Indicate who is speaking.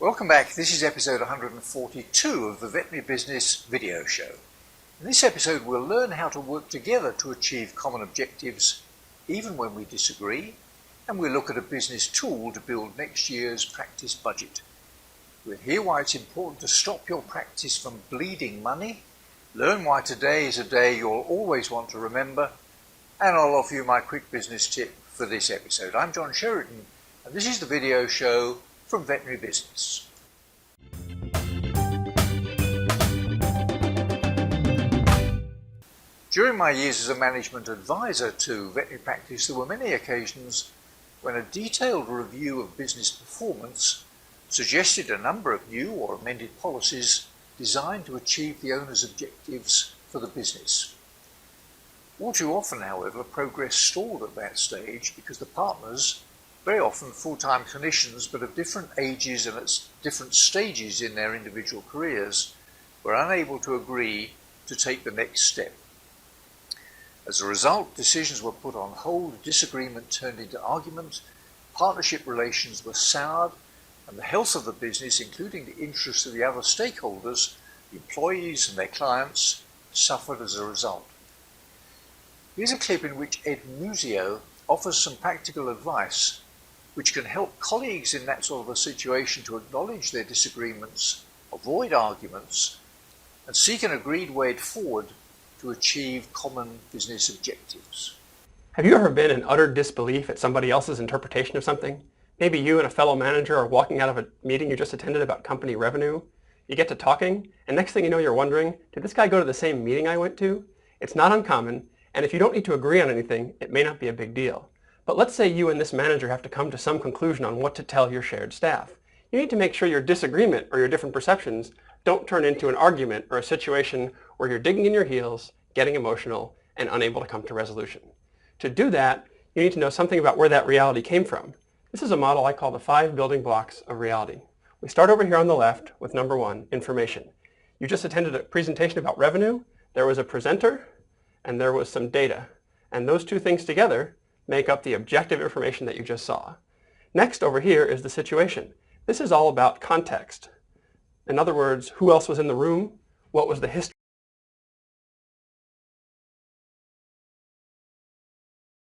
Speaker 1: Welcome back. This is episode 142 of the Veterinary Business video show. In this episode we'll learn how to work together to achieve common objectives even when we disagree, and we'll look at a business tool to build next year's practice budget. We'll hear why it's important to stop your practice from bleeding money, learn why today is a day you'll always want to remember, and I'll offer you my quick business tip for this episode. I'm John Sheridan, and this is the video show from Veterinary Business. During my years as a management advisor to veterinary practice, there were many occasions when a detailed review of business performance suggested a number of new or amended policies designed to achieve the owner's objectives for the business. All too often, however, progress stalled at that stage because the partners, very often full-time clinicians but of different ages and at different stages in their individual careers, were unable to agree to take the next step. As a result, decisions were put on hold, disagreement turned into argument, partnership relations were soured, and the health of the business, including the interests of the other stakeholders, the employees and their clients, suffered as a result. Here's a clip in which Ed Muzio offers some practical advice which can help colleagues in that sort of a situation to acknowledge their disagreements, avoid arguments, and seek an agreed way forward to achieve common business objectives.
Speaker 2: Have you ever been in utter disbelief at somebody else's interpretation of something? Maybe you and a fellow manager are walking out of a meeting you just attended about company revenue. You get to talking, and next thing you know you're wondering, did this guy go to the same meeting I went to? It's not uncommon, and if you don't need to agree on anything, it may not be a big deal. But let's say you and this manager have to come to some conclusion on what to tell your shared staff. You need to make sure your disagreement or your different perceptions don't turn into an argument or a situation where you're digging in your heels, getting emotional, and unable to come to resolution. To do that, you need to know something about where that reality came from. This is a model I call the 5 building blocks of reality. We start over here on the left with number 1, information. You just attended a presentation about revenue. There was a presenter, and there was some data. And those two things together make up the objective information that you just saw. Next over here is the situation. This is all about context. In other words, who else was in the room? What was the history